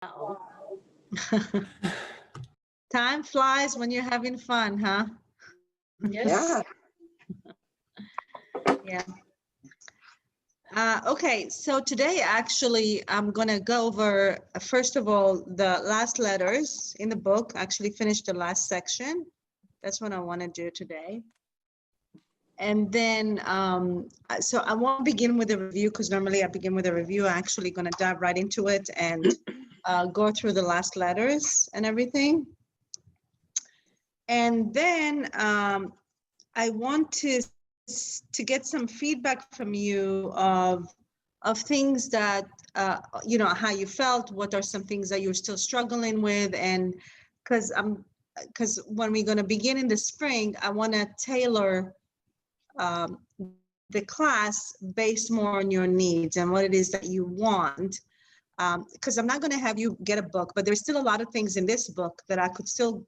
Oh. Time flies when you're having fun, huh? Yes. Yeah. Okay, so today actually I'm gonna go over first of all the last letters in the book. Actually finish the last section. That's what I want to do today. And then so I won't begin with a review because normally I begin with a review. I'm actually gonna dive right into it and go through the last letters and everything. And then I want to get some feedback from you of things that you know, how you felt, what are some things that you're still struggling with, and because when we're going to begin in the spring, I want to tailor the class based more on your needs and what it is that you want. Because I'm not going to have you get a book, but there's still a lot of things in this book that I could still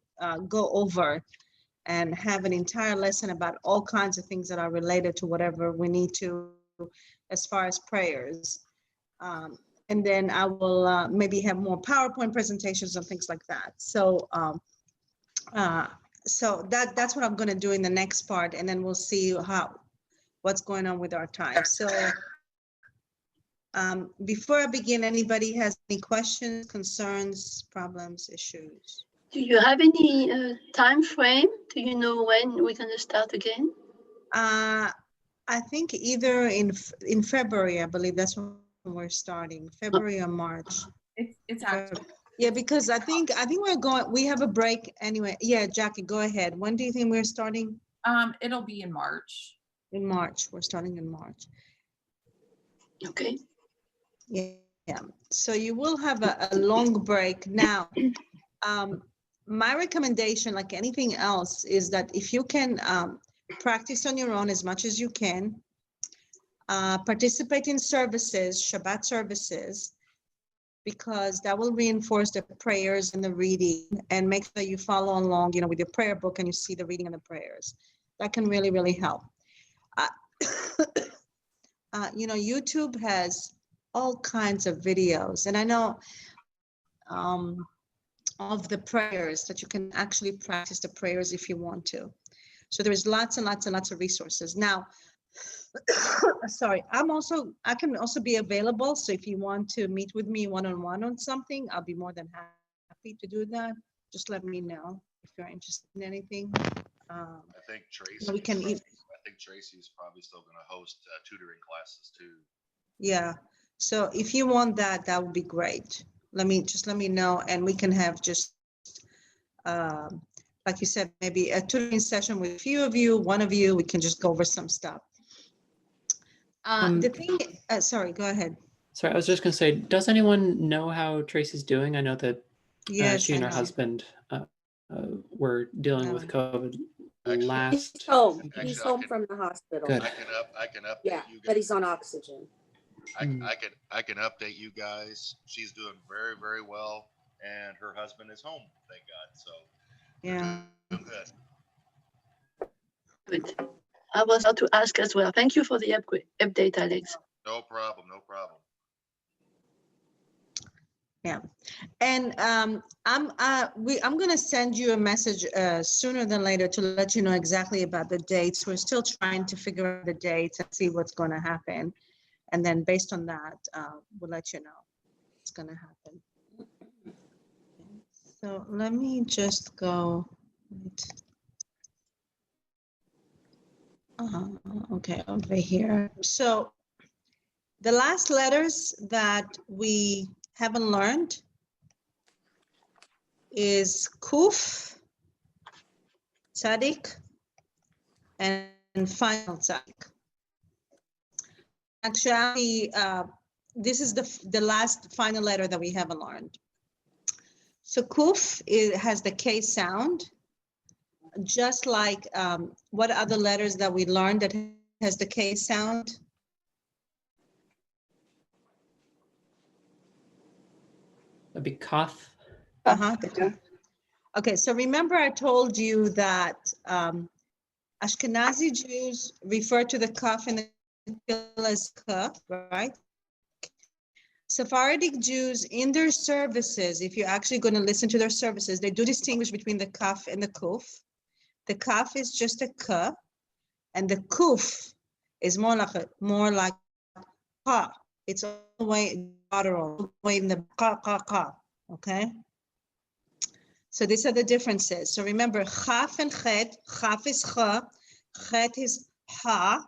go over and have an entire lesson about all kinds of things that are related to whatever we need to as far as prayers. And then I will maybe have more PowerPoint presentations and things like that. So so that's what I'm going to do in the next part, and then we'll see what's going on with our time. So before I begin, anybody has any questions, concerns, problems, issues? Do you have any time frame? Do you know when we're going to start again? I think either in February, I believe that's when we're starting, February or March. It's actually. Yeah, because I think we have a break anyway. Yeah, Jackie, go ahead. When do you think we're starting? It'll be in March. In March, we're starting in March. Okay. Yeah, so you will have a long break. Now, my recommendation, like anything else, is that if you can practice on your own as much as you can, participate in services, Shabbat services, because that will reinforce the prayers and the reading, and make sure you follow along, you know, with your prayer book and you see the reading and the prayers. That can really, really help. You know, YouTube has all kinds of videos, and I know of the prayers that you can actually practice the prayers if you want to. So there is lots and lots and lots of resources. Now, sorry, I can also be available. So if you want to meet with me one-on-one on something, I'll be more than happy to do that. Just let me know if you're interested in anything. I think Tracy. We can. I think Tracy is probably still going to host tutoring classes too. Yeah. So if you want that, that would be great. Let me know, and we can have just like you said, maybe a tutoring session with a few of you, one of you. We can just go over some stuff. The thing, sorry, go ahead. Sorry, I was just going to say, does anyone know how Tracy's doing? I know that she and her husband were dealing with COVID last. He's home. Actually, He's home from the hospital. Good. I can update Yeah, you guys. but he's on oxygen. I can update you guys. She's doing very, very well, and her husband is home. Thank God. So Yeah. doing good. Good. I was about to ask as well. Thank you for the update, Alex. No problem. No problem. Yeah, and I'm gonna send you a message sooner than later to let you know exactly about the dates. We're still trying to figure out the dates and see what's going to happen, and then based on that, we'll let you know what's going to happen. So let me just go. Okay, over here. So the last letters that we haven't learned is Kuf, Tzadik, and final Tzadik. Actually, this is the last final letter that we haven't learned. So Kuf has the K sound, just like what other letters that we learned that has the K sound? That'd be Koth. Okay, so remember I told you that Ashkenazi Jews refer to the kaf in the as kaf, right? Sephardic Jews in their services, if you're actually going to listen to their services, they do distinguish between the kaf and the kuf. The kaf is just a k, and the kuf is more like ka. It's all the way lateral, all the way in the ka. Okay. So these are the differences. So remember, chaf and chet. Chaf is ch, chet is ha,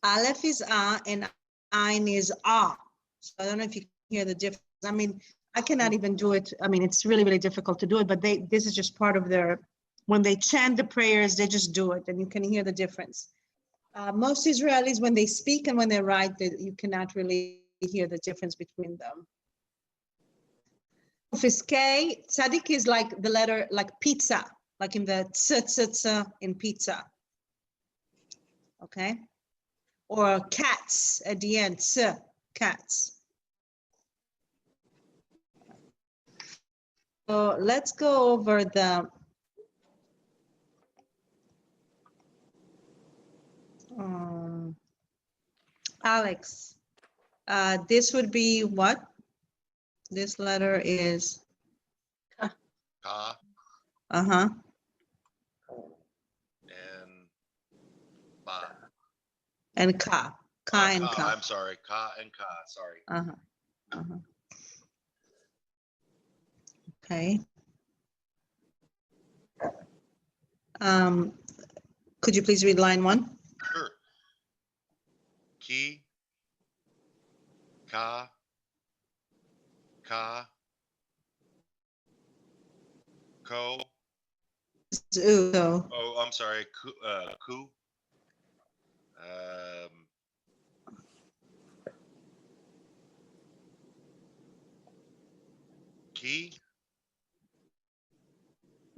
Alef is and ein is ah. So I don't know if you can hear the difference. I mean, I cannot even do it. I mean, it's really, really difficult to do it, but this is just part of their, when they chant the prayers, they just do it and you can hear the difference. Most Israelis, when they speak and when they write, you cannot really hear the difference between them. K, tzaddik is like the letter, like pizza, like in the tz in pizza. Okay. Or cats at the end, cats. So let's go over the Alex. This would be what? This letter is Ka uh-huh. and Ba. And ka. Ka and ka. I'm sorry. Ka and Ka. Sorry. Okay. Could you please read line 1? Sure. Ki. Ka. Ko. So, Oh, I'm sorry. Ku. Ki.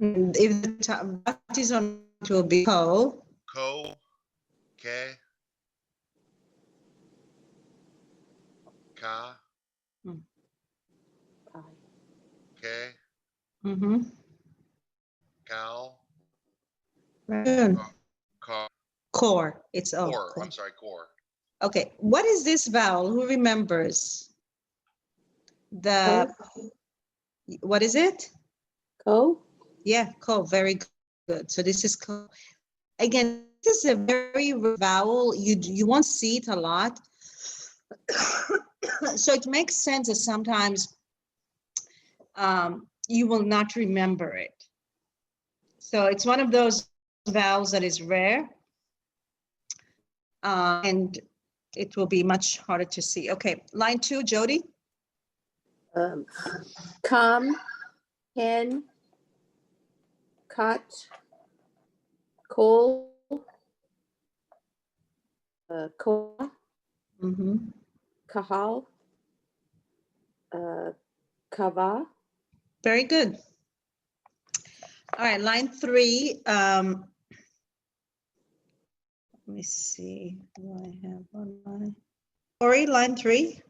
if the that is on, it will be ko. Ko. Ke. Ka. Ke. Mm-hmm. Kal. Good. Ka. Core. It's O. Core. Core. I'm sorry. Core. Okay. What is this vowel? Who remembers? The what is it? Ko? Yeah, ko. Very good. So this is ko. Again, this is a very rare vowel. You won't see it a lot. So it makes sense that sometimes you will not remember it. So it's one of those vowels that is rare. And it will be much harder to see. Okay, line 2, Jody. Kam, hen, kat, kol, koa, Mm-hmm. kahal, kava. Very good. All right, line 3. Let me see. What do I have on my? Sorry, line 3.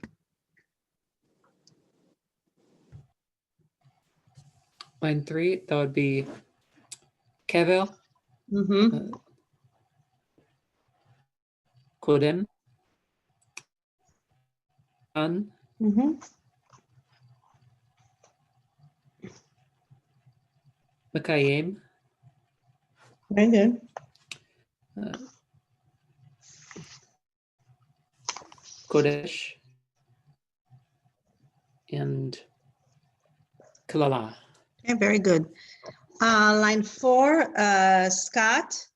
Line 3, that would be Kevel, Mm-hmm. Kodem, An, Mm-hmm. Makayim, Very good. Kodesh, and Kalala. Okay, very good. Line 4, Scott.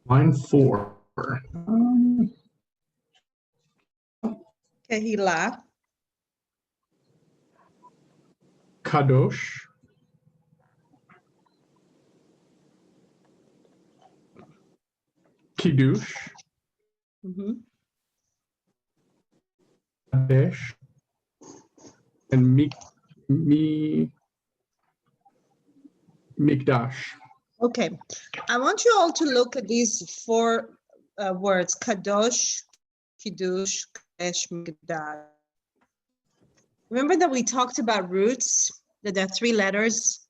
Line 4. Kehila. Kadosh. Kiddush. Mm-hmm. Kadesh. And Mikdash. Okay, I want you all to look at these 4 words: Kadosh, Kiddush, Kadesh, Mikdash. Remember that we talked about roots, that there are 3 letters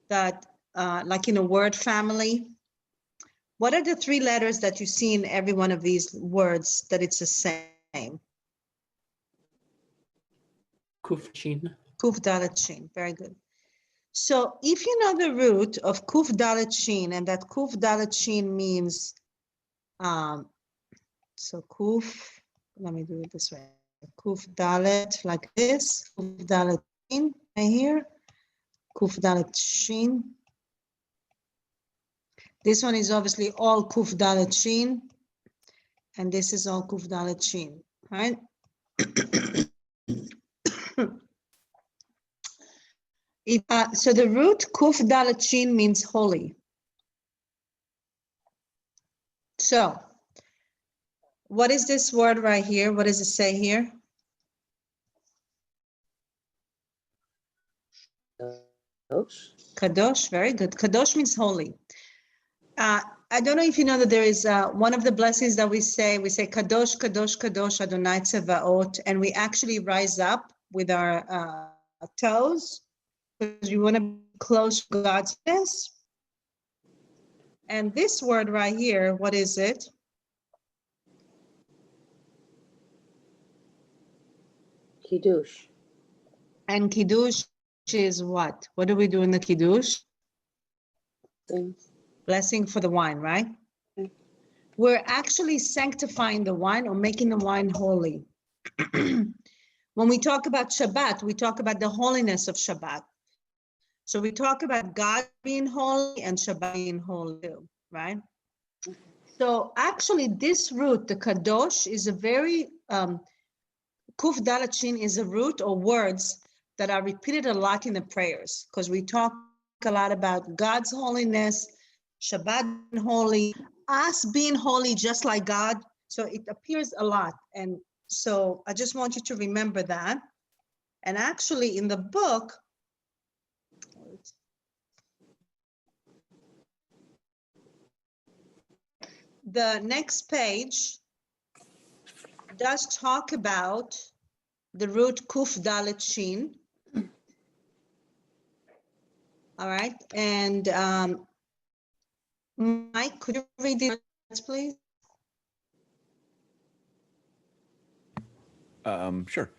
that, like in a word family. What are the three letters that you see in every one of these words that it's the same? Kuf Shin. Kuf Dalet Shin, very good. So if you know the root of Kuf Dalet Shin, and that Kuf Dalet Shin means, so Kuf, let me do it this way. Kuf Dalet, like this, Kuf Dalet Shin, right here, Kuf Dalet Shin. This one is obviously all Kuf Dalet Shin, and this is all Kuf Dalet Shin, right? So the root Kuf Dalet Shin means holy. So what is this word right here? What does it say here? Kadosh, very good. Kadosh means holy. I don't know if you know that there is one of the blessings that we say Kadosh, Kadosh, Kadosh, Adonai Tzevaot, and we actually rise up with our toes because we want to be close to God's presence. And this word right here, what is it? Kiddush. And Kiddush is what? What do we do in the Kiddush? Blessing for the wine, right? Okay. We're actually sanctifying the wine or making the wine holy. When we talk about Shabbat, we talk about the holiness of Shabbat. So we talk about God being holy and Shabbat being holy too, right? So actually this root, the Kadosh, is a very, Kuf Dalet Shin is a root or words that are repeated a lot in the prayers because we talk a lot about God's holiness, Shabbat being holy, us being holy just like God. So it appears a lot. And so I just want you to remember that. And actually in the book, the next page does talk about the root Kuf Dalet Shin. All right, and Mike, could you read the words, please? Sure.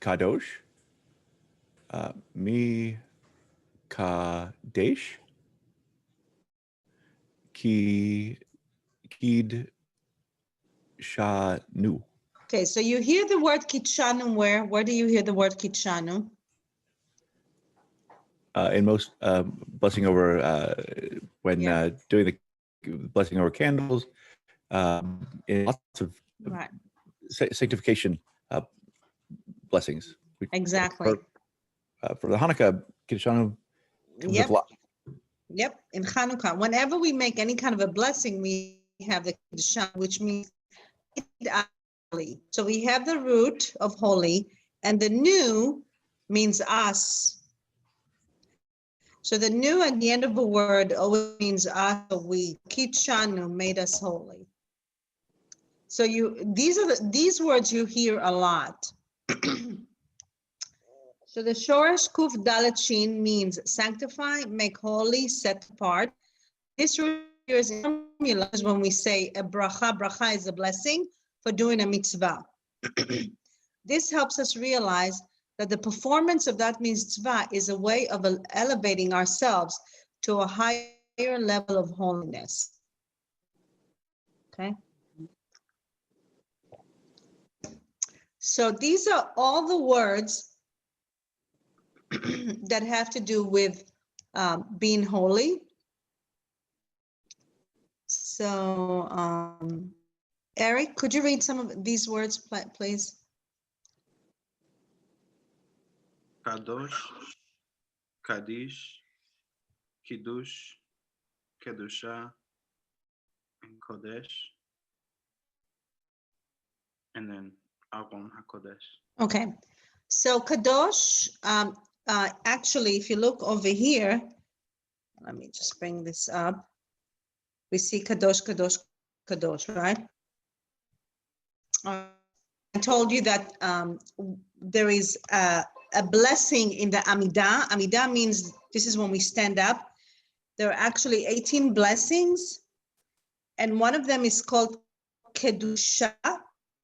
Kadosh, Mi Kadesh, Ki Kid Shanu. Okay, so you hear the word Kitshanu where? Where do you hear the word Kitshanu? In most blessing over when Yeah. doing the blessing over candles, in lots of Right, sanctification blessings. exactly. For the Hanukkah, Kiddushanu comes Yep. with a lot. Yep, in Hanukkah, whenever we make any kind of a blessing, we have the Kiddushah, which means holy. So we have the root of holy, and the new means us. So the new at the end of a word always means us, we. Kitshanu made us holy. So these words you hear a lot. So the Shoresh Kuf Dalet Shin means sanctify, make holy, set apart. This appears in formulas when we say a bracha. Bracha is a blessing for doing a mitzvah. This helps us realize that the performance of that mitzvah is a way of elevating ourselves to a higher level of holiness. Okay. So these are all the words that have to do with being holy. So, Eric, could you read some of these words, please? Kadosh, Kaddish, Kiddush, Kedusha, and Kodesh, and then Leshon Hakodesh. Okay, so Kadosh, actually, if you look over here, let me just bring this up. We see Kadosh, Kadosh, Kadosh, right? I told you that there is a blessing in the Amidah. Amidah means this is when we stand up. There are actually 18 blessings, and one of them is called Keduchai,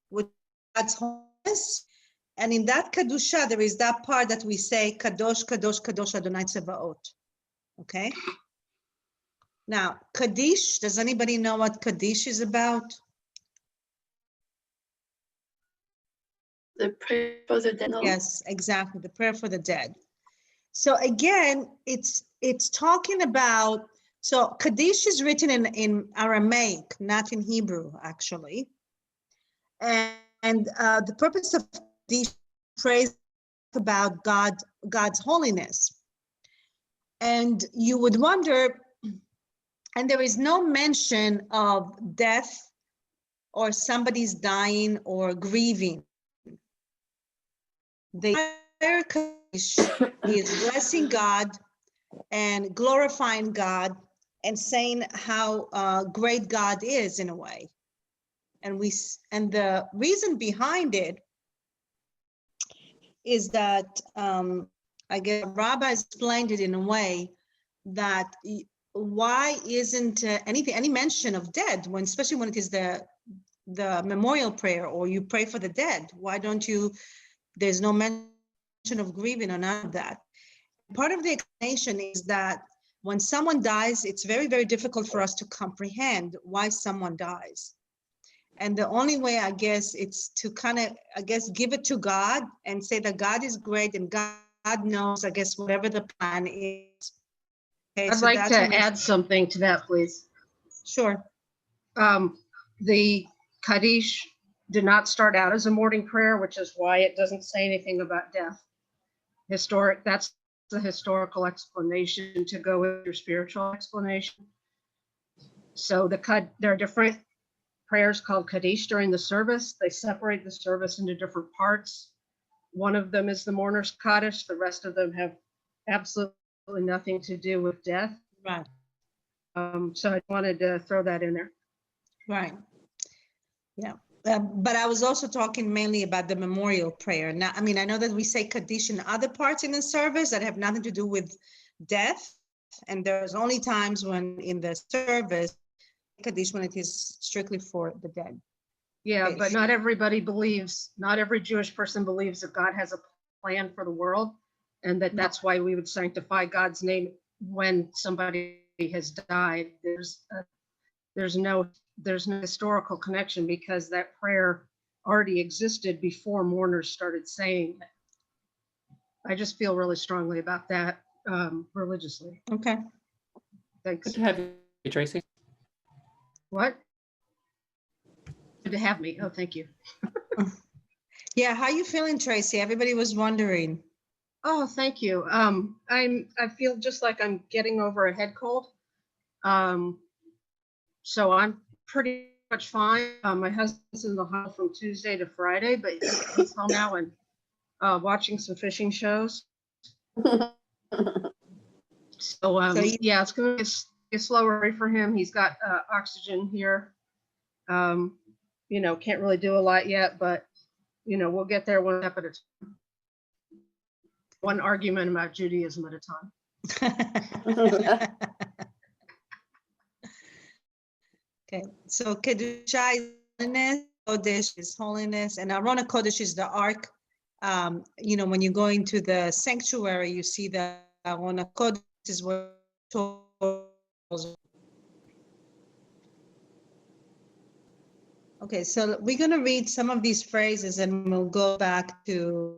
which is God's holiness. And in that Keduchai, there is that part that we say, Kadosh, Kadosh, Kadosh Adonai Tzevaot. Okay? Now, Kaddish, does anybody know what Kaddish is about? The prayer for the dead. No? Yes, exactly, the prayer for the dead. So again, it's talking about, so Kaddish is written in Aramaic, not in Hebrew, actually. And the purpose of Kaddish praise about God's holiness. And you would wonder, and there is no mention of death or somebody's dying or grieving. The entire Kaddish is blessing God and glorifying God and saying how great God is in a way. And the reason behind it is that I guess Rabbi explained it in a way that why isn't any mention of dead when, especially when it is the memorial prayer or you pray for the dead? Why don't you? There's no mention of grieving or none of that. Part of the explanation is that when someone dies, it's very, very difficult for us to comprehend why someone dies. And the only way, I guess, it's to kind of, I guess, give it to God and say that God is great and God knows, I guess, whatever the plan is. Okay, I'd so like that's to what add something to that, please. Sure. The Kaddish did not start out as a morning prayer, which is why it doesn't say anything about death. That's the historical explanation to go with your spiritual explanation. So there are different prayers called Kaddish during the service. They separate the service into different parts. One of them is the mourner's Kaddish. The rest of them have absolutely nothing to do with death. Right. So I wanted to throw that in there. Right. Yeah. But I was also talking mainly about the memorial prayer. Now, I mean, I know that we say Kaddish in other parts in the service that have nothing to do with death. And there's only times when in the service, Kaddish when it is strictly for the dead. Yeah, Okay. but not everybody believes, not every Jewish person believes that God has a plan for the world and that that's why we would sanctify God's name when somebody has died. There's no historical connection because that prayer already existed before mourners started saying it. I just feel really strongly about that religiously. Okay. Thanks. Good to have you, Tracy. What? Good to have me. Oh, thank you. Yeah, how you feeling, Tracy? Everybody was wondering. Oh, thank you. I feel just like I'm getting over a head cold. So I'm pretty much fine. My husband's in the hospital from Tuesday to Friday, but he's home now and watching some fishing shows. So yeah, it's going to be a slow worry for him. He's got oxygen here. You know, can't really do a lot yet, but you know, we'll get there one step at a time. One argument about Judaism at a time. Okay, so Keduchai is holiness, Kodesh is holiness, and Aron Kodesh is the ark. You know, when you go into the sanctuary, you see the Aron Kodesh is where okay, so we're going to read some of these phrases and we'll go back to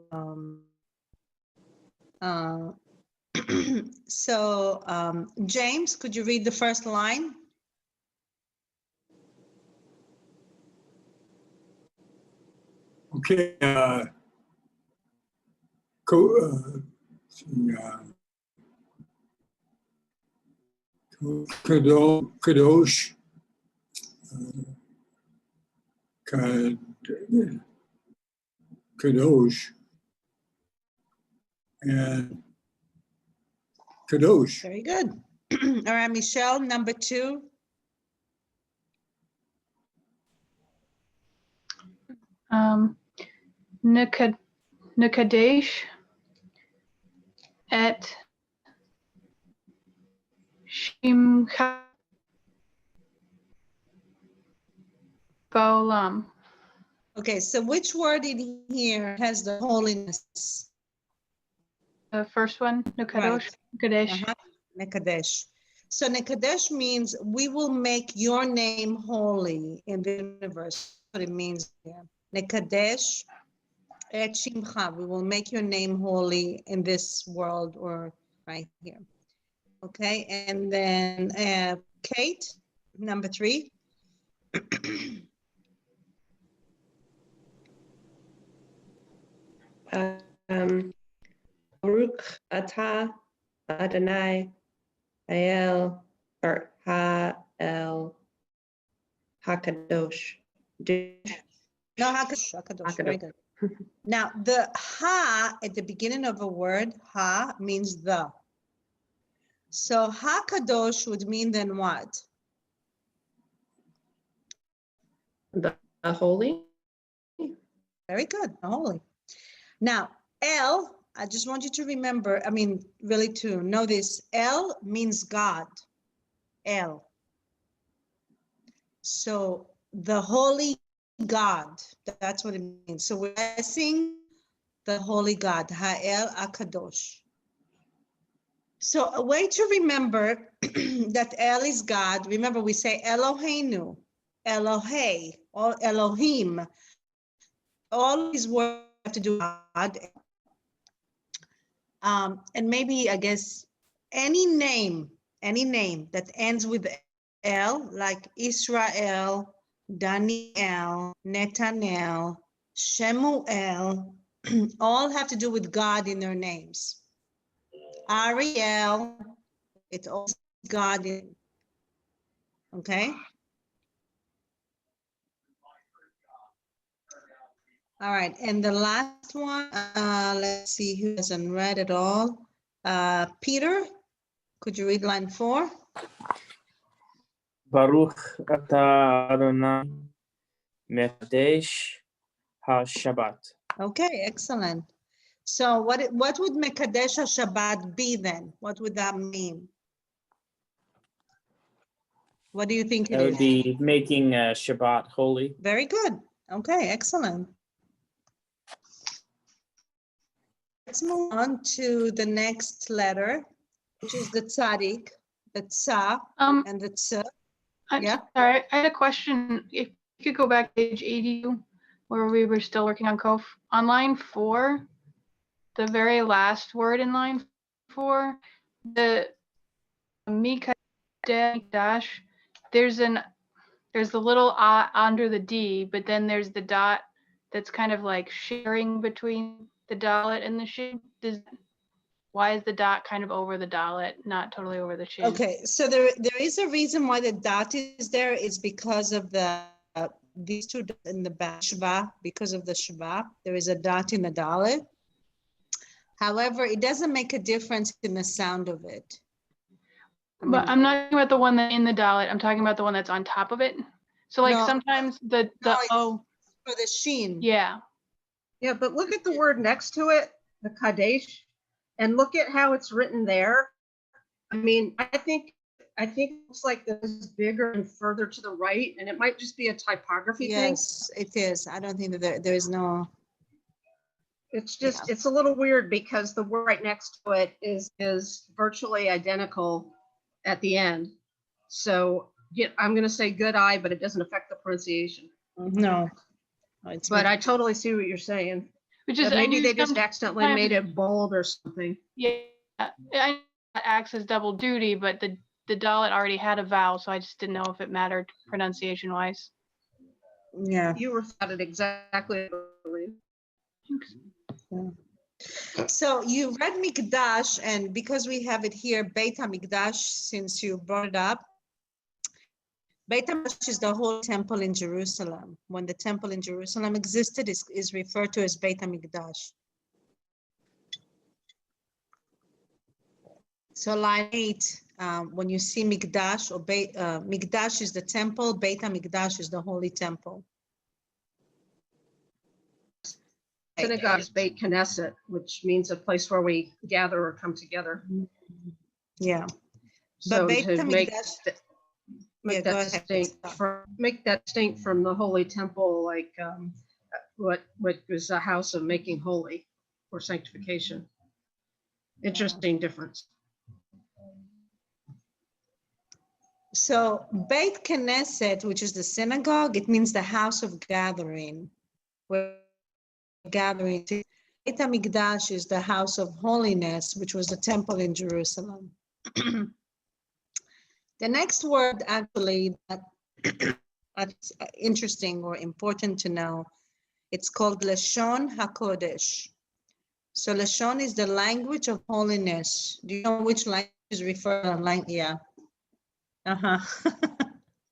James, could you read the first line? Okay. Kadosh. Kadosh. And Kadosh. Very good. All right, Michelle, number 2. Nekadesh et Shimcha Ba'olam. Okay, so which word in here has the holiness? The first one, Nekadosh, Right. Kadesh. Nekadesh. So Nekadesh means we will make your name holy in the universe. That's what it means here. Nekadesh et shimcha. We will make your name holy in this world or right here. Okay, and then Kate, number 3. Baruch atah Adonai El or Ha-El Hakadosh. No, Hakadosh, very good. Now, the ha at the beginning of a word, ha means the. So Hakadosh would mean then what? The holy. Very good, holy. Now, El, I just want you to remember, I mean, really to know this, El means God, El. So the holy God, that's what it means. So we're blessing the holy God, Ha'el Akadosh. So a way to remember that El is God, remember we say Eloheinu, Elohei, or Elohim. All these words have to do with God. And maybe, I guess, any name that ends with El, like Israel, Daniel, Netanel, Shemuel, all have to do with God in their names. Ariel, it's also God in, okay? All right, and the last one, let's see who hasn't read it all. Peter, could you read line 4? Baruch atah Adonai Mekadesh HaShabbat. Okay, excellent. So what would Mekadesh HaShabbat be then? What would that mean? What do you think it That would is? be making Shabbat holy. Very good. Okay, excellent. Let's move on to the next letter, which is the tzaddik, the tza, and the tz. Yeah. Sorry, I had a question. If you could go back to page 82, where we were still working on Kof. On line 4, the very last word in line 4, the Mikadesh, there's the little under the D, but then there's the dot that's kind of like sharing between the dalet and the shin. Why is the dot kind of over the dalet, not totally over the shin? Okay, so there is a reason why the dot is there. It's because of the these two dots in the back, shva, because of the shva. There is a dot in the dalet. However, it doesn't make a difference in the sound of it. But I'm not talking about the one that in the dalet. I'm talking about the one that's on top of it. So like No, sometimes the O for the sheen. Yeah. Yeah, but look at the word next to it, the Kadesh, and look at how it's written there. I mean, I think it looks like this is bigger and further to the right, and it might just be a typography thing. Yes, it is. I don't think that there is no. It's just, it's a little weird because the word right next to it is virtually identical at the end. So yeah, I'm going to say good eye, but it doesn't affect the pronunciation. No. But I totally see what you're saying. Which is, maybe they just accidentally made it bold or something. Yeah, I know that acts as double duty, but the dalet already had a vowel, so I just didn't know if it mattered pronunciation wise. Yeah. You were at it exactly. Yeah. So you read Mikdash, and because we have it here, Beit HaMikdash, since you brought it up, Beit HaMikdash is the whole temple in Jerusalem. When the temple in Jerusalem existed, is referred to as Beit HaMikdash. So line 8, when you see Mikdash, or Mikdash is the temple, Beit HaMikdash is the holy temple. Synagogue is Beit Knesset, which means a place where we gather or come together. Yeah. So Beit to make HaMikdash- make Yeah, go that ahead. distinct from the holy temple, like what was a house of making holy or sanctification. Interesting difference. So Beit Knesset, which is the synagogue, it means the house of gathering. Where gathering. Beit HaMikdash is the house of holiness, which was the temple in Jerusalem. The next word actually that's interesting or important to know, it's called Leshon Hakodesh. So Leshon is the language of holiness. Do you know which language is referred to? Yeah. Uh-huh.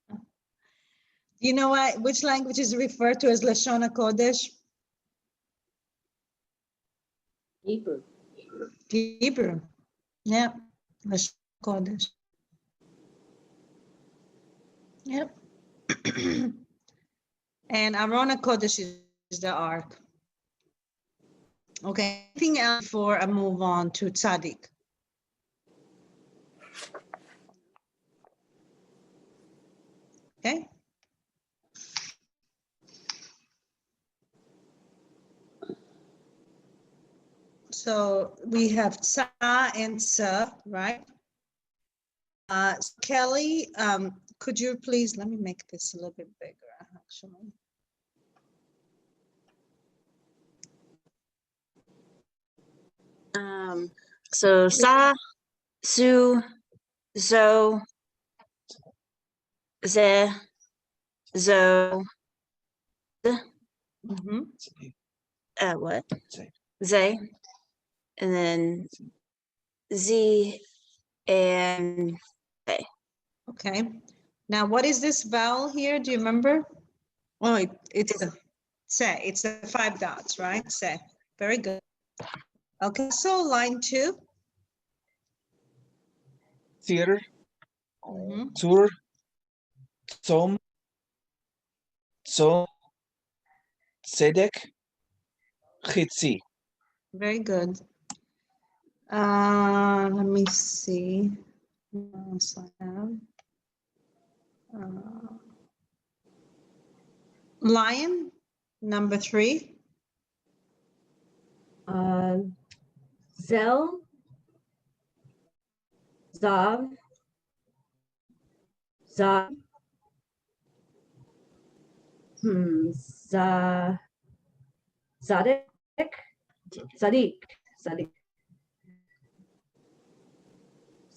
Do you know which language is referred to as Leshon Hakodesh? Hebrew. Hebrew. Yeah. Leshon Hakodesh. Yep. And Aron HaKodesh is the ark. Okay, anything else before I move on to Tzaddik? Okay. So we have Tza and Tza, right? Kelly, could you please, let me make this a little bit bigger, actually. So Sa, Su, Zo, Ze, Zo, what? Ze, and then Z and A. Okay. Now, what is this vowel here? Do you remember? Oh, it's the Se. It's the 5 dots, right? Se. Very good. Okay, so line 2. Theater, Tour, Som, Som, Tzedek, Chitzi. Very good. Let me see. What else I have? Lion, number 3. Zel, Zav, Zav, Zadik,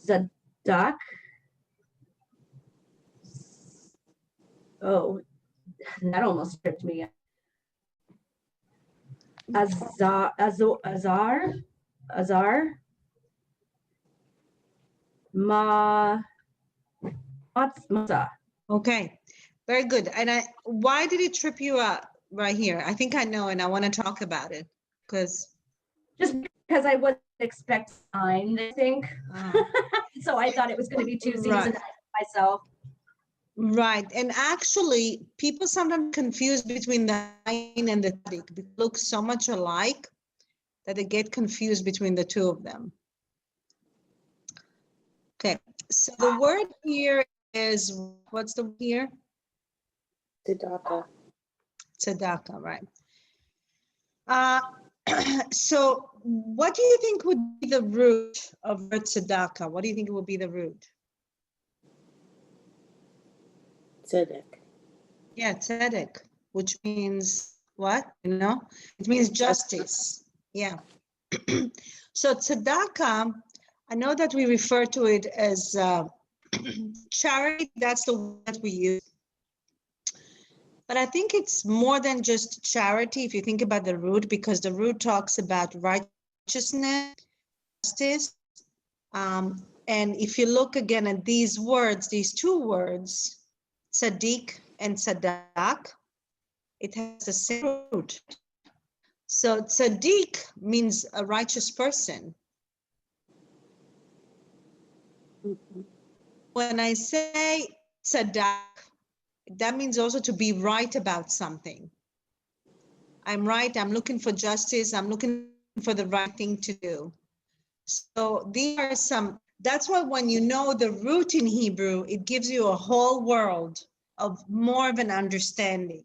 Zadak. Oh, that almost tripped me up. Azar, Matzah. Okay, very good. And why did it trip you up right here? I think I know, and I want to talk about it because I wasn't expecting time, I think. So I thought it was going to be 2 seasons Right. myself. Right, and actually, people sometimes confuse between the lion and the tzaddik. They look so much alike that they get confused between the two of them. Okay, so the word here is, what's the word here? Tzedakah. Tzedakah, right. So what do you think would be the root of word tzedakah? What do you think would be the root? Tzedek. Yeah, tzedek, which means what? You know, it means justice. Yeah. So tzedakah, I know that we refer to it as charity. That's the word that we use. But I think it's more than just charity if you think about the root, because the root talks about righteousness, justice. And if you look again at these words, these 2 words, tzaddik and tzadak, it has the same root. So tzaddik means a righteous person. When I say tzadak, that means also to be right about something. I'm right, I'm looking for justice, I'm looking for the right thing to do. So these are some That's why when you know the root in Hebrew, it gives you a whole world of more of an understanding.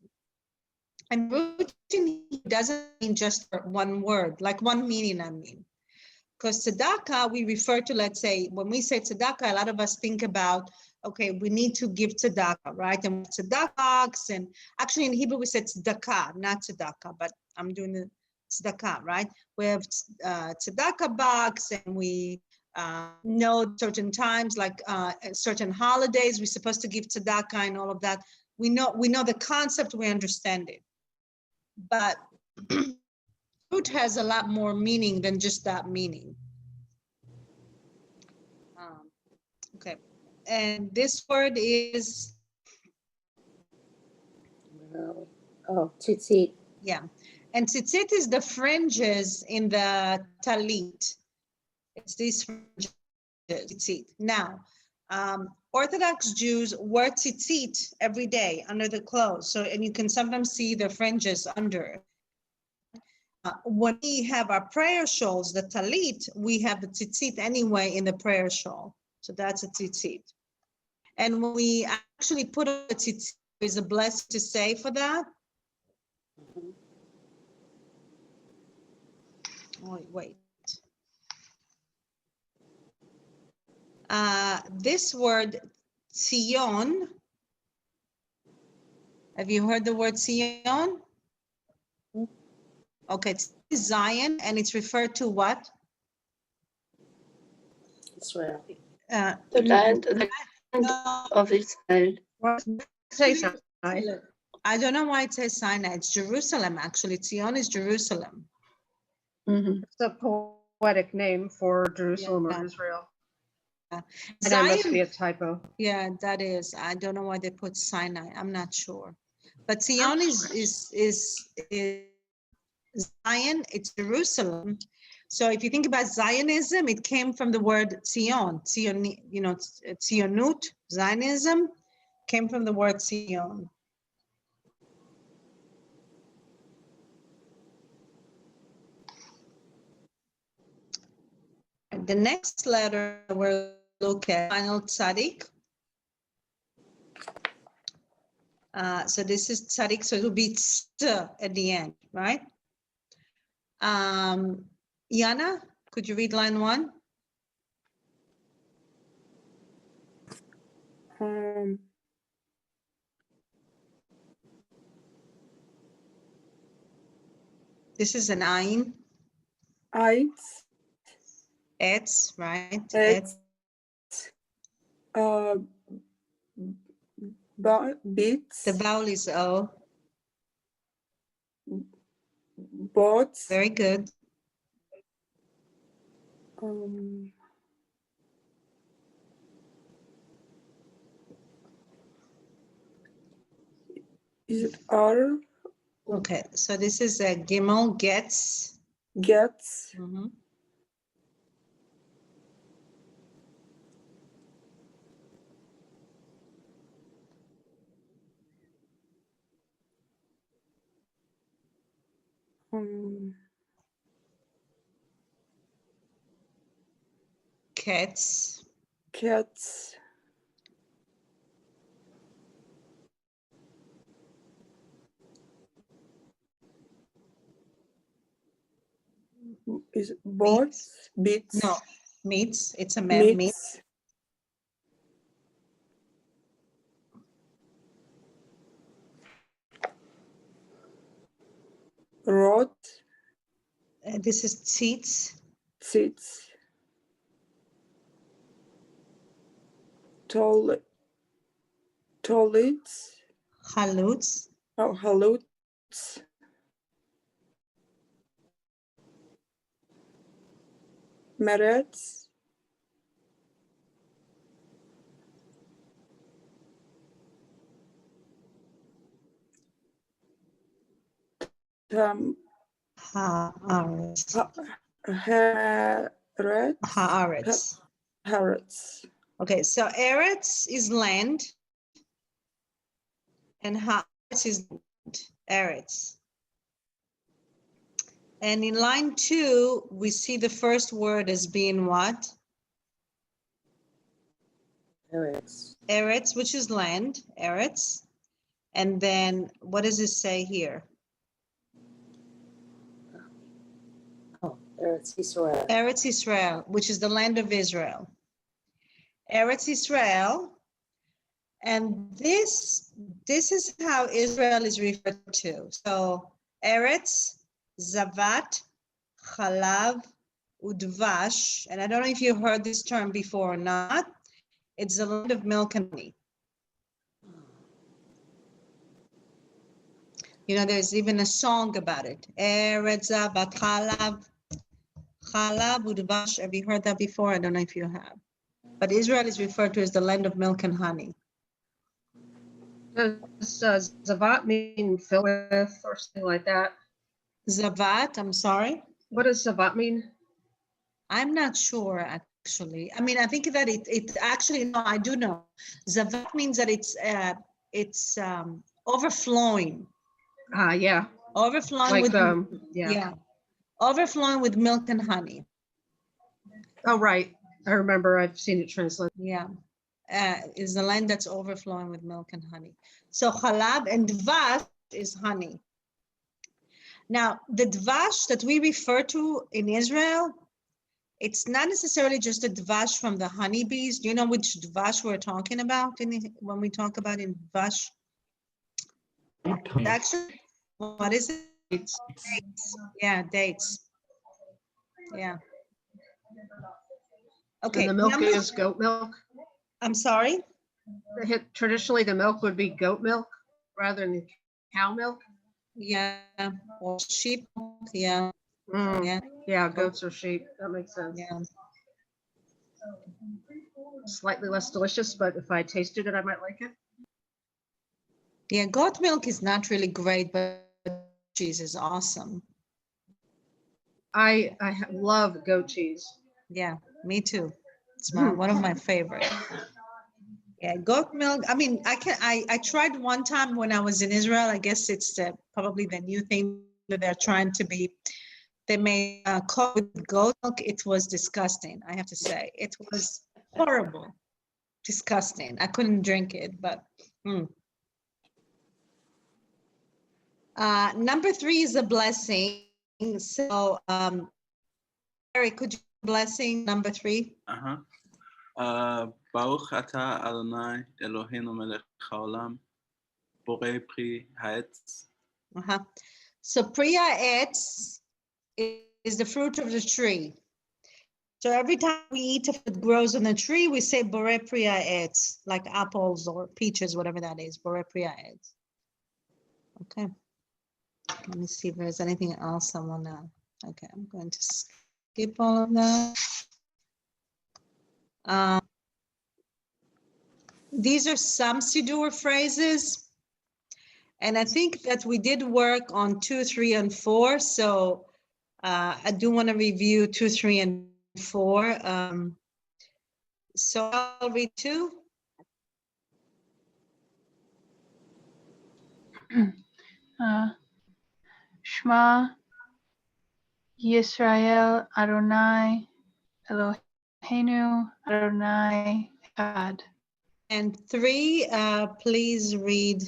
And root in Hebrew doesn't mean just one word, like one meaning, I mean. Because tzedakah, we refer to, let's say, when we say tzedakah, a lot of us think about, okay, we need to give tzedakah, right? And tzedakah, and actually in Hebrew we said tzedakah, not tzedakah, but I'm doing the tzedakah, right? We have tzedakah box, and we know certain times, like certain holidays, we're supposed to give tzedakah and all of that. We know the concept, we understand it. But root has a lot more meaning than just that meaning. Okay, and this word is? Oh, tzitzit. Yeah, and tzitzit is the fringes in the talit. It's these fringes, tzitzit. Now, Orthodox Jews wear tzitzit every day under the clothes. So, and you can sometimes see the fringes under. When we have our prayer shawls, the talit, we have the tzitzit anyway in the prayer shawl. So that's a tzitzit. And when we actually put a tzitzit, there's a blessing to say for that. Wait. This word, Zion. Have you heard the word Zion? Okay, it's Zion, and it's referred to what? Israel. The land of Israel. I don't know why it says Sinai. It's Jerusalem, actually. Zion is Jerusalem. It's a poetic name for Jerusalem or Israel. And that must be a typo. Yeah, that is. I don't know why they put Sinai. I'm not sure. But Zion is Zion. It's Jerusalem. So if you think about Zionism, it came from the word Zion. Zion, you know, Zionut, Zionism, came from the word Zion. The next letter we'll look at, final tzadik. So this is tzadik, so it'll be tz at the end, right? Yana, could you read line 1? This is an ayin. Etz, right? Etz. Bits. The vowel is O. Bots. Very good. Is it R? Okay, so this is a Gimel, gets. Gets. Cats. Cats. Is it bots? Bits. No, meats. It's a mem. Meats. Rot. This is tzitz. Tzitz. Tolitz. Halutz. Oh, halutz. Meretz. Haaretz. Haaretz. Haaretz. Okay, so Eretz is land, and Haaretz is land. Eretz. And in line 2, we see the first word as being what? Eretz. Eretz, which is land, Eretz. And then what does it say here? Oh, Eretz Israel. Eretz Israel, which is the land of Israel. Eretz Israel. And this is how Israel is referred to. So Eretz, Zavat, Chalav, Udvash. And I don't know if you heard this term before or not. It's the land of milk and honey. You know, there's even a song about it. Eretz, Zavat, Chalav, Udvash. Have you heard that before? I don't know if you have. But Israel is referred to as the land of milk and honey. Does Zavat mean fill with or something like that? Zavat, I'm sorry. What does Zavat mean? I'm not sure, actually. I mean, I think that it actually, no, I do know. Zavat means that it's overflowing. Yeah. Overflowing Like, with, yeah. Overflowing with milk and honey. Oh, right. I remember I've seen it translated. Yeah. Is the land that's overflowing with milk and honey. So Chalab and Dvash is honey. Now, the Dvash that we refer to in Israel, it's not necessarily just a Dvash from the honeybees. Do you know which Dvash we're talking about when we talk about in Dvash? Actually, what is it? Dates. Yeah, dates. Yeah. Okay. And the milk is goat milk? I'm sorry? Traditionally, the milk would be goat milk rather than cow milk? Yeah, or sheep, yeah. Yeah, goats or sheep, that makes sense. Yeah. Slightly less delicious, but if I tasted it, I might like it. Yeah, goat milk is not really great, but cheese is awesome. I love goat cheese. Yeah, me too. It's one of my favorite. Yeah, goat milk. I mean, I tried one time when I was in Israel. I guess it's probably the new thing that they're trying to be. They made coffee with goat milk. It was disgusting, I have to say. It was horrible, disgusting. I couldn't drink it, but. Number 3 is a blessing. So, Eric, could you blessing number 3? Baruch ata Adonai Eloheinu melech haolam, borei pri haetz. So pri haetz is the fruit of the tree. So every time we eat if it grows on the tree, we say borei pri haetz, like apples or peaches, whatever that is, borei pri haetz. Okay. Let me see if there's anything else I want to. Okay, I'm going to skip all of that. These are some Siddur phrases. And I think that we did work on 2, 3, and 4. So I do want to review 2, 3, and 4. So I'll read 2. Shema Yisrael Adonai Eloheinu Adonai Echad. And 3, please read.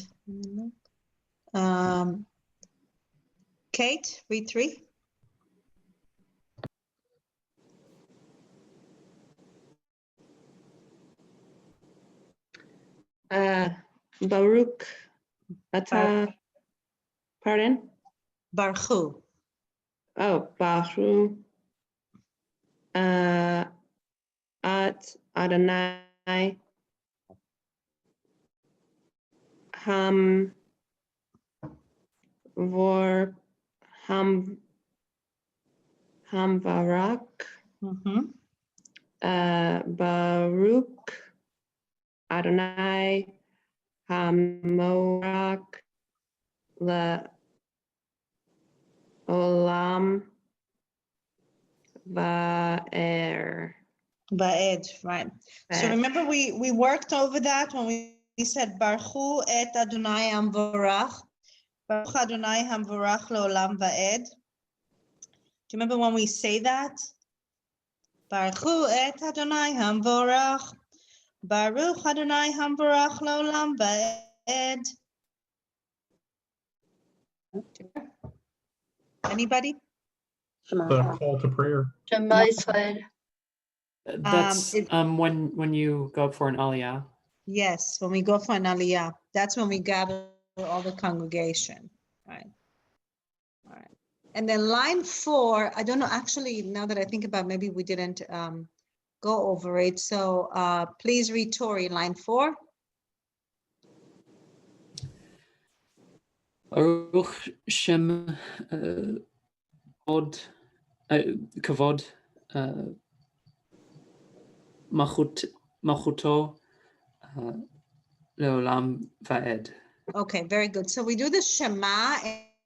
Kate, read 3. Baruch Ata, pardon? Baruch. Oh, Baruch At Adonai Ham Varak. Baruch Adonai Hamorak Le Olam Va'er. Ba'ed, right. So remember we worked over that when we said Baruch et Adonai Hamvorach. Baruch Adonai Hamvorach leolam va'ed. Do you remember when we say that? Baruch et Adonai Hamvorach Baruch Adonai Hambarach Leolam Vaed. Anybody? The call to prayer. Shema Israel. That's it- when you go up for an aliyah. Yes, when we go for an aliyah, that's when we gather all the congregation, right? All right. And then line 4, I don't know, actually, now that I think about it, maybe we didn't go over it. So please read Tori, line 4. Baruch Shem Od Kavod Malchuto Leolam Vaed. Okay, very good. So we do the Shema,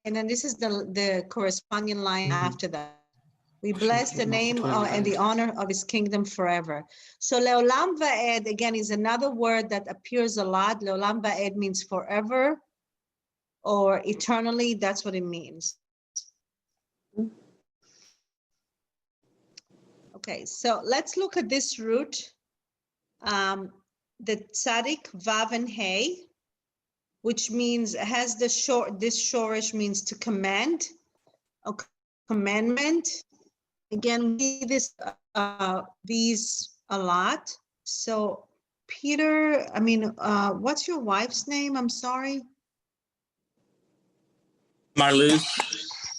and then this is the corresponding line after that. We bless the name and the honor of his kingdom forever. So Leolam Vaed, again, is another word that appears a lot. Leolam Vaed means forever or eternally. That's what it means. Okay, so let's look at this root. The tzadik, vav, and hey, which means has the short, this shorish means to command, a commandment. Again, we see this, these a lot. So Peter, what's your wife's name? I'm sorry. Marluz.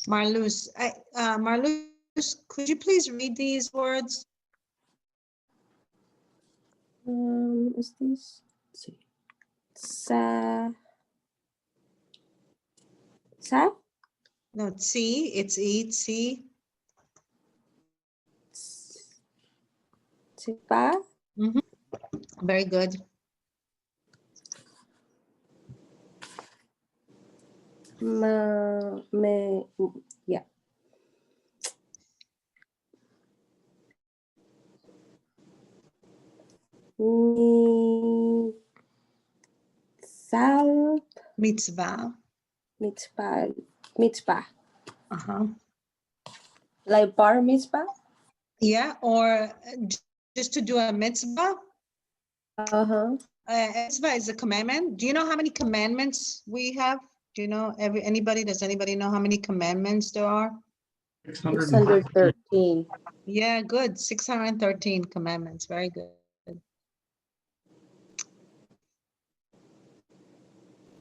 Marluz. Marluz, could you please read these words? Is this? Let's see. Sa. No, tzi, it's E, tzi. Tzipa. Very good. Yeah. Mitzvah. Mitzvah. Uh-huh. Like bar mitzvah? Yeah, or just to do a mitzvah. Uh-huh. Mitzvah is a commandment. Do you know how many commandments we have? Do you know anybody? Does anybody know how many commandments there are? 613. Yeah, good. 613 commandments. Very good.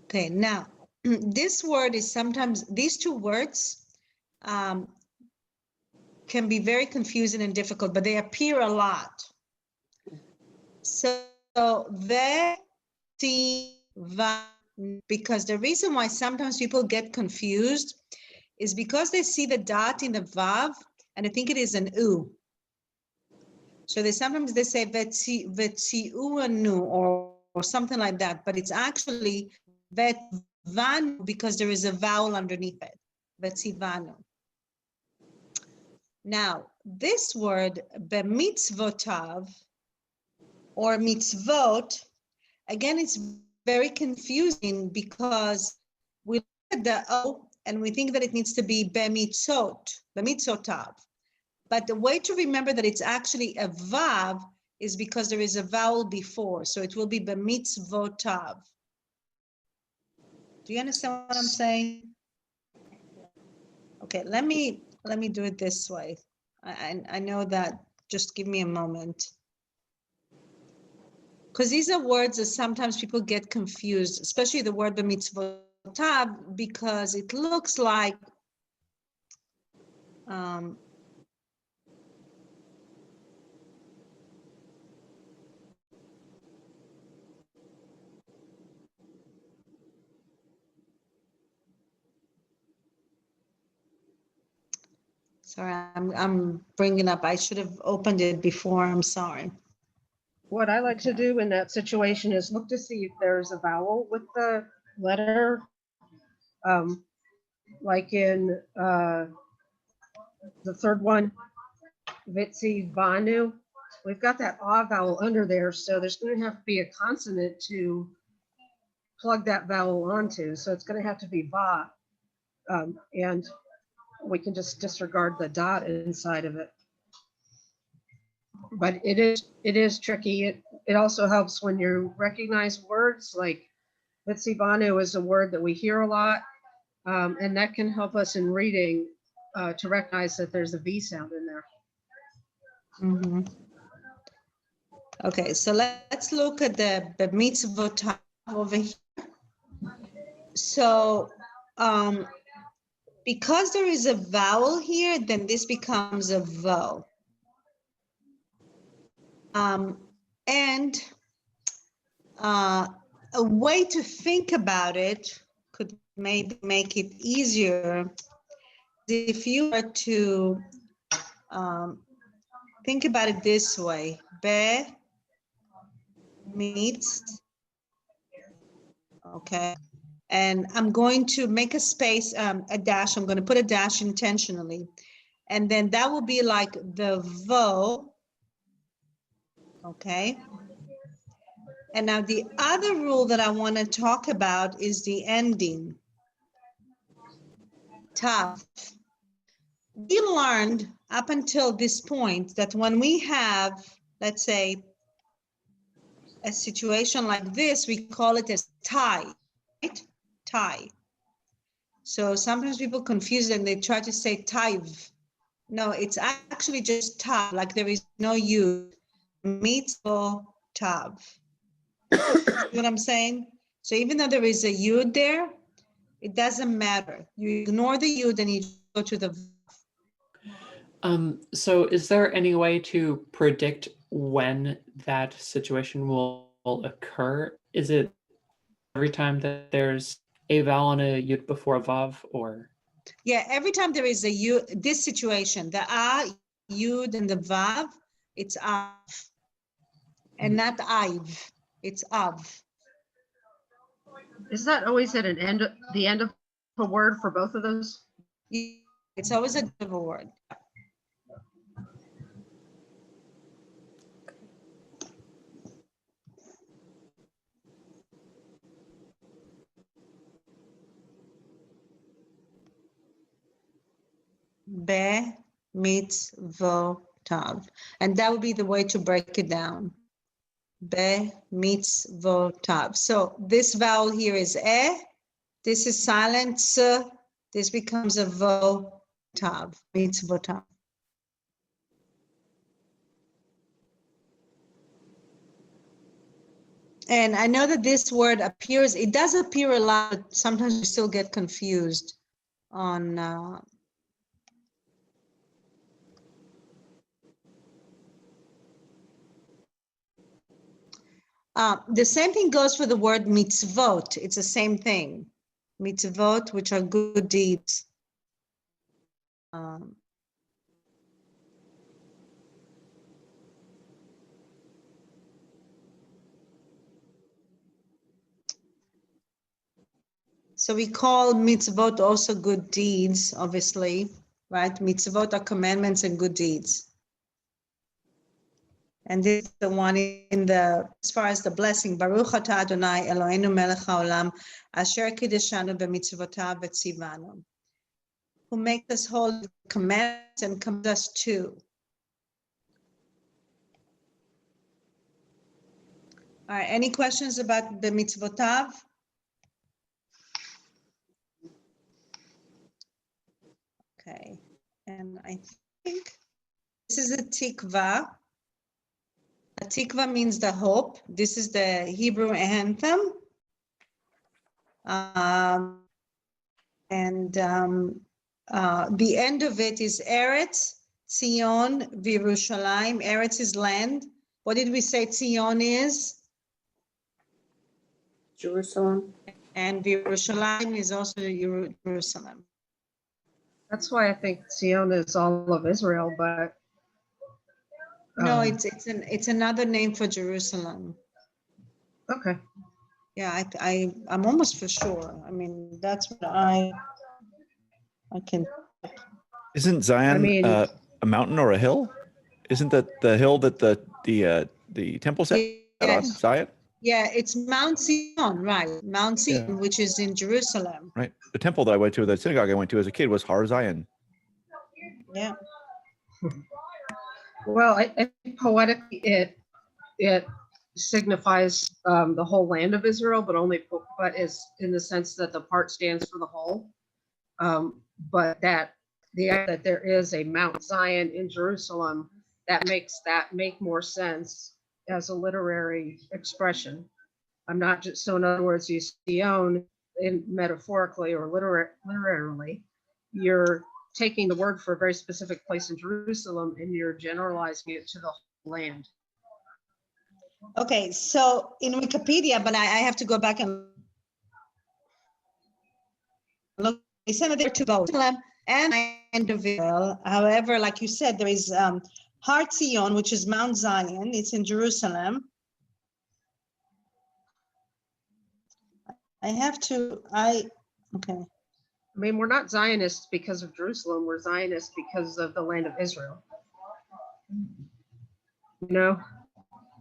Okay, now this word is sometimes, these two words can be very confusing and difficult, but they appear a lot. So because the reason why sometimes people get confused is because they see the dot in the vav and they think it is an u. So sometimes they say vetziuanu or something like that, but it's actually vetvanu because there is a vowel underneath it. Vetzivanu. Now, this word bemitzvotav or mitzvot, again, it's very confusing because we look at the O and we think that it needs to be bemitzotav. But the way to remember that it's actually a vav is because there is a vowel before. So it will be bemitzvotav. Do you understand what I'm saying? Okay, let me do it this way. I know that, just give me a moment. Because these are words that sometimes people get confused, especially the word b'mitzvotav, because it looks like sorry, I'm bringing up, I should have opened it before, I'm sorry. What I like to do in that situation is look to see if there's a vowel with the letter. Like in the third one, Vitsi Vanu, we've got that ah vowel under there, so there's going to have to be a consonant to plug that vowel onto. So it's going to have to be va, and we can just disregard the dot inside of it. But it is tricky. it also helps when you recognize words like Vitsibanu is a word that we hear a lot. And that can help us in reading to recognize that there's a V sound in there. Mhm. Okay, so let's look at the mitzvot over here. So because there is a vowel here, then this becomes a vowel. And a way to think about it could maybe make it easier if you were to think about it this way. Be meets, okay, and I'm going to make a space, a dash. I'm going to put a dash intentionally, and then that will be like the vo, okay. And now the other rule that I want to talk about is the ending, tav. We learned up until this point that when we have, let's say, a situation like this, we call it a tie, right? Tie. So sometimes people confuse and they try to say tithe. No, it's actually just tav, like there is no you. Mitzvah tav. You know what I'm saying? So even though there is a yud there, it doesn't matter. You ignore the yud and you go to the. So is there any way to predict when that situation will occur? Is it every time that there's a vowel and a yud before a vav, or? Yeah, every time there is a yud, this situation, the yud, and the vav, it's av, and not iv, it's av. Is that always at the end of a word for both of those? It's always a double word. Be mitzvot tav, and that would be the way to break it down. Be mitzvot tav. So this vowel here is e. This is silent s. This becomes a vo tav. Mitzvot tav. And I know that this word appears. It does appear a lot. But sometimes you still get confused on. The same thing goes for the word mitzvot. It's the same thing. Mitzvot, which are good deeds. So we call mitzvot also good deeds, obviously, right? Mitzvot are commandments and good deeds. And this is the one in the, as far as the blessing, Baruch atah Adonai Eloheinu melech haolam, asher kiddushanu b'mitzvotav v'tzivanu, who makes us whole commandments and commands us to. All right, any questions about the mitzvotav? Okay, and I think this is a tikva. A tikva means the hope. This is the Hebrew anthem. The end of it is Eretz, Zion, V'Yerushalayim. Eretz is land. What did we say Zion is? Jerusalem. And V'Yerushalayim is also Jerusalem. That's why I think Zion is all of Israel, but no, it's another name for Jerusalem. Okay. Yeah, I'm almost for sure. I mean, that's what I can. Isn't Zion a mountain or a hill? Isn't that the hill that the temple sat on? Zion. Yeah, it's Mount Zion, right? Mount Zion, which is in Jerusalem. Right. The temple that I went to, the synagogue I went to as a kid, was Har Zion. Yeah. Well, I think poetically it signifies the whole land of Israel, but is in the sense that the part stands for the whole. But that there is a Mount Zion in Jerusalem, that makes that make more sense as a literary expression. I'm not just, so in other words, you Zion in metaphorically or literally, you're taking the word for a very specific place in Jerusalem and you're generalizing it to the whole land. Okay, so in Wikipedia, but I have to go back and look. They sent it there to both and individual. However, like you said, there is Har Zion, which is Mount Zion. It's in Jerusalem. Okay. I mean, we're not Zionists because of Jerusalem. We're Zionists because of the land of Israel. You know?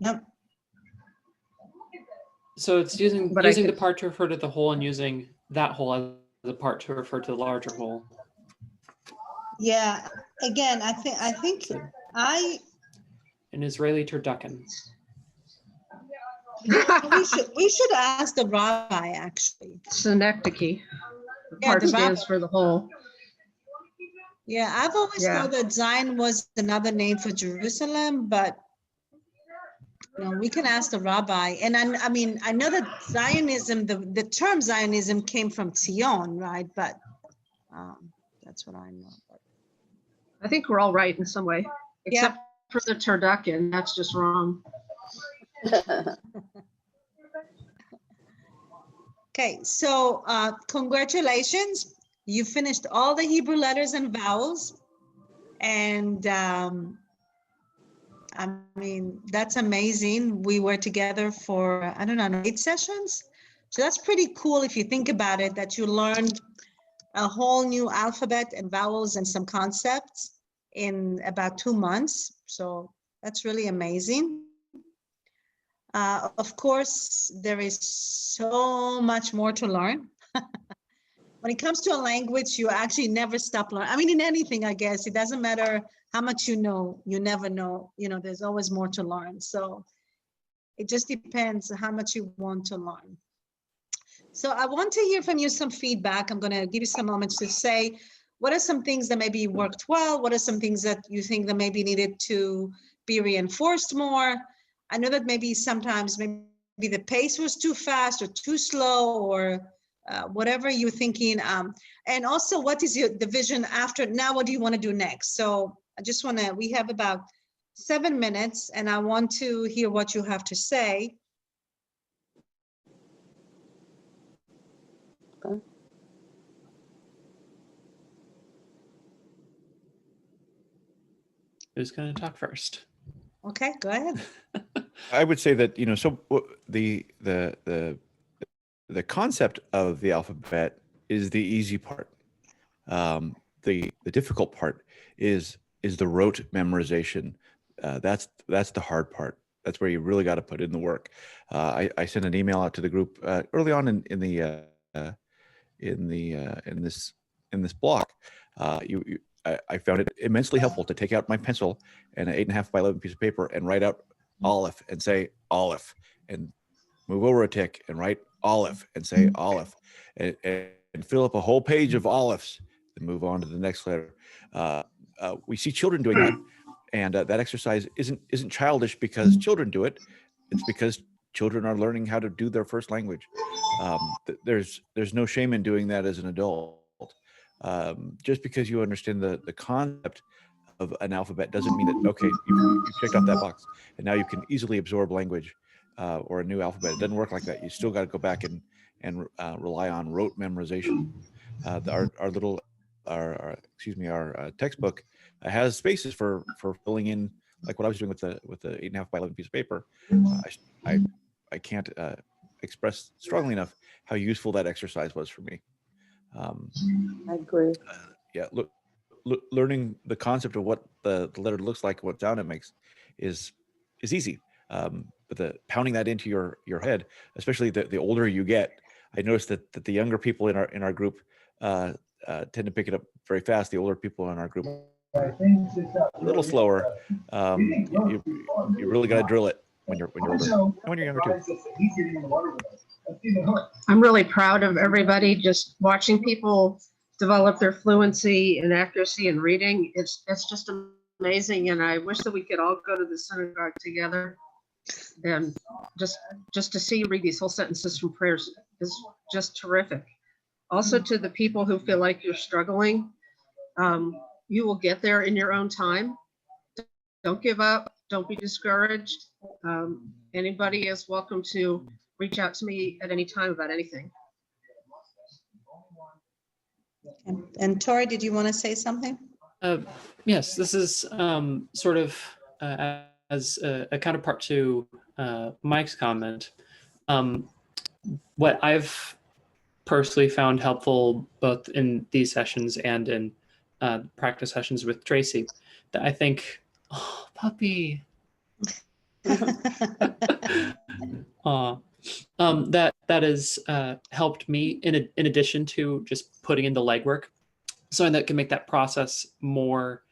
Yep. So it's using the part to refer to the whole and using that whole as the part to refer to the larger whole. Yeah. Again, I think An Israeli turducken. we should ask the rabbi actually. Synecdoche. The Yeah, part the stands rabbi. for the whole. Yeah, I've always Yeah. known that Zion was another name for Jerusalem, but we can ask the rabbi. And I mean, I know that Zionism, the term Zionism came from Zion, right? But that's what I know. I think we're all right in some way, except for the turducken. That's just wrong. Okay, so congratulations. You finished all the Hebrew letters and vowels. And I mean, that's amazing. We were together for, I don't know, 8 sessions. So that's pretty cool if you think about it, that you learned a whole new alphabet and vowels and some concepts in about 2 months. So that's really amazing. Of course, there is so much more to learn. When it comes to a language, you actually never stop learning. I mean, in anything, I guess, it doesn't matter how much you know, you never know, there's always more to learn. So it just depends how much you want to learn. So I want to hear from you some feedback. I'm going to give you some moments to say, what are some things that maybe worked well? What are some things that you think that maybe needed to be reinforced more? I know that maybe sometimes maybe the pace was too fast or too slow or whatever you're thinking. And also, what is the vision after? Now, what do you want to do next? So I just want to, we have about 7 minutes and I want to hear what you have to say. Who's going to talk first? Okay, go ahead. I would say that, so the concept of the alphabet is the easy part. The difficult part is the rote memorization. That's the hard part. That's where you really got to put in the work. I sent an email out to the group early on in this block. I found it immensely helpful to take out my pencil and an 8.5 by 11 piece of paper and write out Alef and say Alef, and move over a tick and write Alef and say Alef, and fill up a whole page of Alefs and move on to the next letter. We see children doing that, and that exercise isn't childish because children do it. It's because children are learning how to do their first language. There's no shame in doing that as an adult. Just because you understand the concept of an alphabet doesn't mean that, okay, you checked off that box and now you can easily absorb language or a new alphabet. It doesn't work like that. You still got to go back and rely on rote memorization. Our textbook has spaces for filling in, like what I was doing with the 8.5 by 11 piece of paper. I can't express strongly enough how useful that exercise was for me. I agree. Learning the concept of what the letter looks like, what sound it makes, is easy. But pounding that into your head, especially the older you get, I noticed that the younger people in our group tend to pick it up very fast. The older people in our group are a little slower. You really got to drill it. when you're older and when you're younger too. I'm really proud of everybody, just watching people develop their fluency and accuracy in reading. It's just amazing, and I wish that we could all go to the synagogue together and just to see you read these whole sentences from prayers is just terrific. Also, to the people who feel like you're struggling, you will get there in your own time. Don't give up. Don't be discouraged. Anybody is welcome to reach out to me at any time about anything. And Tori, did you want to say something? Yes, this is sort of as a counterpart to Mike's comment. What I've personally found helpful both in these sessions and in practice sessions with Tracy, that I think, oh, puppy. That has helped me in addition to just putting in the legwork, something that can make that process more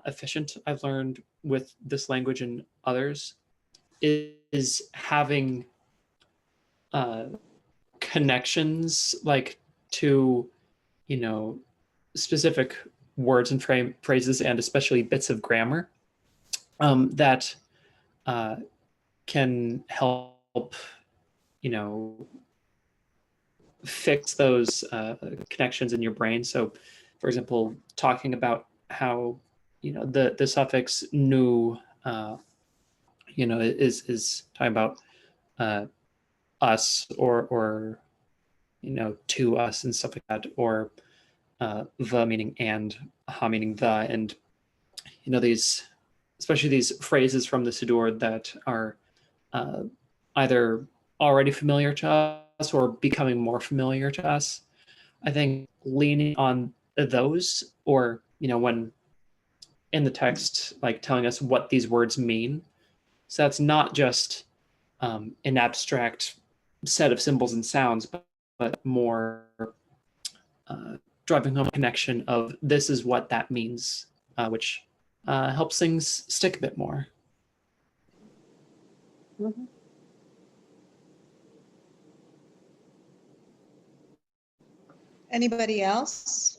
efficient. I've learned with this language and others is having connections like to, specific words and phrases, and especially bits of grammar that can help, fix those connections in your brain. So, for example, talking about how, the suffix nu, is talking about us or to us and stuff like that, or the meaning and, ha meaning the, and these, especially these phrases from the Siddur that are either already familiar to us or becoming more familiar to us. I think leaning on those, or when in the text, like telling us what these words mean, so that's not just an abstract set of symbols and sounds, but more driving home a connection of this is what that means, which helps things stick a bit more. Mm-hmm. Anybody else?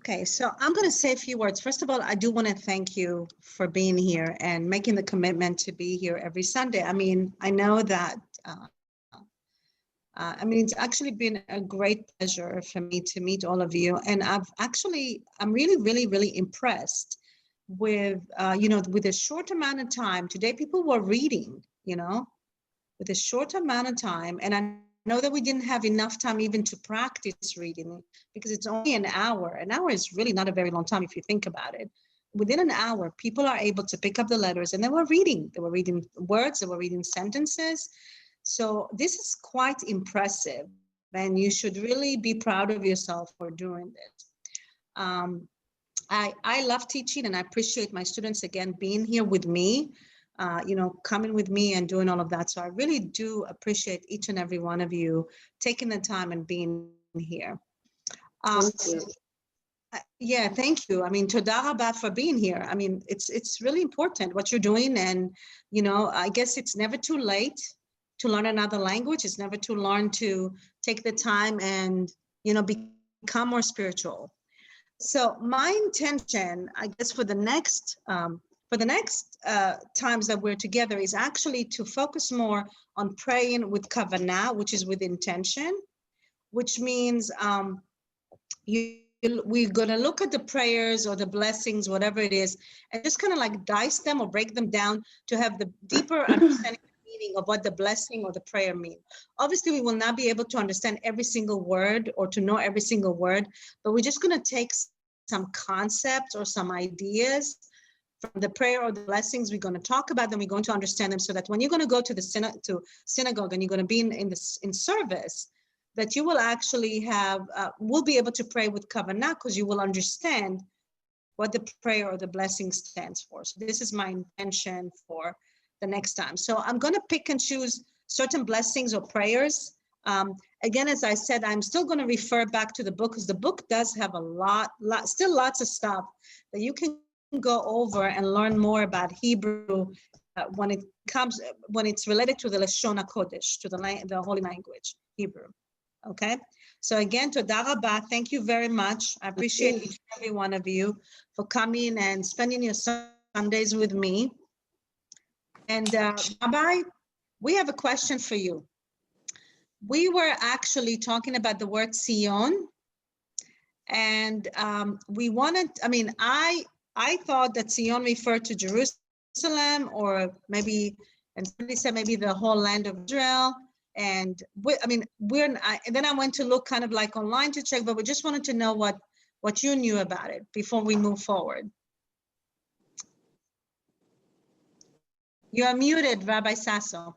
Okay, so I'm going to say a few words. First of all, I do want to thank you for being here and making the commitment to be here every Sunday. I mean, I know that, it's actually been a great pleasure for me to meet all of you. And I'm really, really, really impressed with, with a short amount of time. Today, people were reading, with a short amount of time. And I know that we didn't have enough time even to practice reading, because it's only an hour. An hour is really not a very long time if you think about it. Within an hour, people are able to pick up the letters, and they were reading. They were reading words, they were reading sentences. So this is quite impressive, and you should really be proud of yourself for doing this. I love teaching, and I appreciate my students, again, being here with me, coming with me and doing all of that. So I really do appreciate each and every one of you taking the time and being here. Thank you. Yeah, thank you. I mean, toda rabah for being here. I mean, it's really important what you're doing. And, I guess it's never too late to learn another language. It's never too late to take the time and, become more spiritual. So my intention, I guess, for the next times that we're together is actually to focus more on praying with kavanah, which is with intention, which means we're going to look at the prayers or the blessings, whatever it is, and just kind of like dice them or break them down to have the deeper understanding meaning of what the blessing or the prayer mean. Obviously, we will not be able to understand every single word or to know every single word, but we're just going to take some concepts or some ideas from the prayer or the blessings. We're going to talk about them. We're going to understand them, so that when you're going to go to the synagogue and you're going to be in service, that you will actually will be able to pray with kavanah, because you will understand what the prayer or the blessing stands for. So this is my intention for the next time. So I'm going to pick and choose certain blessings or prayers. Again, as I said, I'm still going to refer back to the book, because the book does have still lots of stuff that you can go over and learn more about Hebrew when it's related to the Leshon Hakodesh, to the holy language, Hebrew. Okay. So again, Toda Rabah, thank you very much. I appreciate each and every one of you for coming and spending your Sundays with me. And Rabbi, we have a question for you. We were actually talking about the word Sion, and we wanted, I thought that Sion referred to Jerusalem, or maybe, and somebody said maybe the whole land of Israel. And and then I went to look kind of like online to check, but we just wanted to know what you knew about it before we move forward. You are muted, Rabbi Sasso.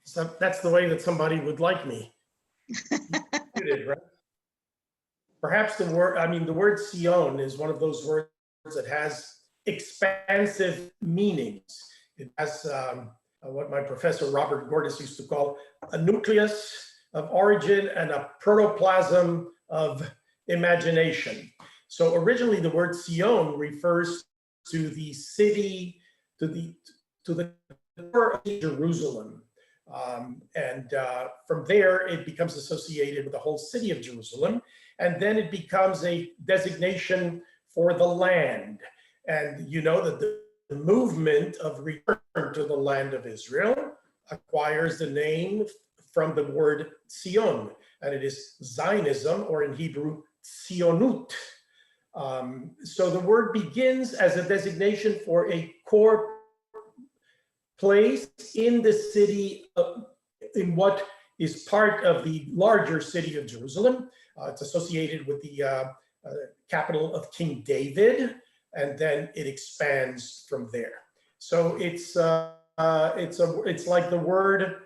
So that's the way that somebody would like me. Muted, right? Perhaps the word Sion is one of those words that has expansive meanings. It has what my professor Robert Gordis used to call a nucleus of origin and a protoplasm of imagination. So originally the word Sion refers to the city, to the core of Jerusalem. From there, it becomes associated with the whole city of Jerusalem. And then it becomes a designation for the land. And you know that the movement of return to the land of Israel acquires the name from the word Sion, and it is Zionism, or in Hebrew, Tzionut. So the word begins as a designation for a core place in the city, in what is part of the larger city of Jerusalem. It's associated with the capital of King David, and then it expands from there. So it's like the word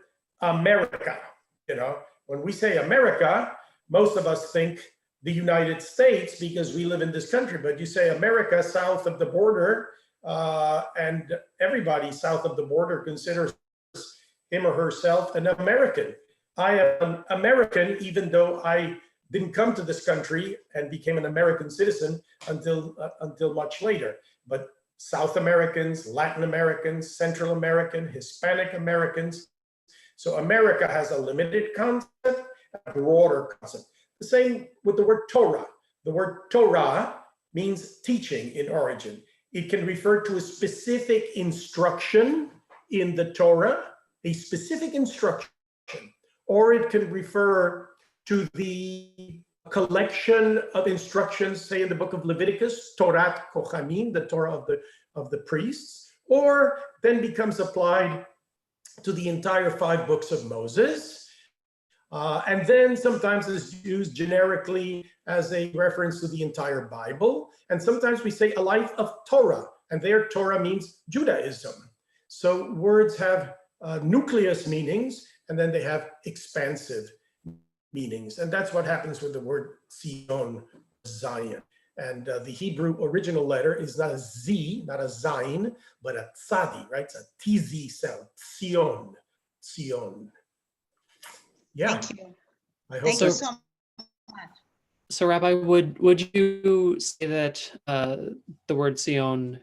America. You know, when we say America, most of us think the United States because we live in this country. But you say America south of the border, and everybody south of the border considers him or herself an American. I am an American, even though I didn't come to this country and became an American citizen until much later. But South Americans, Latin Americans, Central American, Hispanic Americans. So America has a limited concept, a broader concept. The same with the word Torah. The word Torah means teaching in origin. It can refer to a specific instruction in the Torah, a specific instruction, or it can refer to the collection of instructions, say in the book of Leviticus, Torat Kohanim, the Torah of the priests, or then becomes applied to the entire 5 books of Moses. And then sometimes it's used generically as a reference to the entire Bible. And sometimes we say a life of Torah, and there Torah means Judaism. So words have nucleus meanings, and then they have expansive meanings. And that's what happens with the word Zion, Zion. And the Hebrew original letter is not a Z, not a Zayin, but a Tzadi, right? It's a TZ sound, Zion, Zion. Yeah. Thank you. I hope Thank you so much. So Rabbi, would you say that the word Zion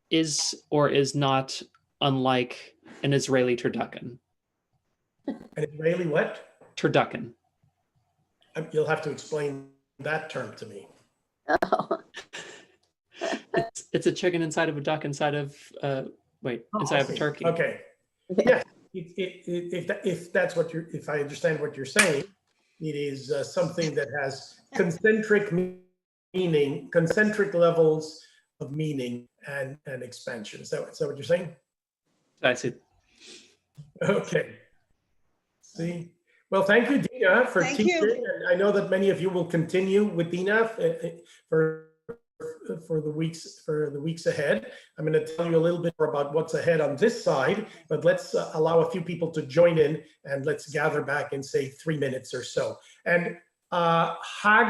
is or is not unlike an Israeli turducken? An Israeli what? Turducken. You'll have to explain that term to me. It's a chicken inside of a duck inside of inside of a turkey. Okay. Yes. If that's what if I understand what you're saying, it is something that has concentric meaning, concentric levels of meaning and expansion. Is that what you're saying? I see. Okay. See. Well, thank you, Dina, for teaching. And I know that many of you will continue with Dina for the weeks ahead. I'm going to tell you a little bit more about what's ahead on this side, but let's allow a few people to join in, and let's gather back in, say, 3 minutes or so. And Hag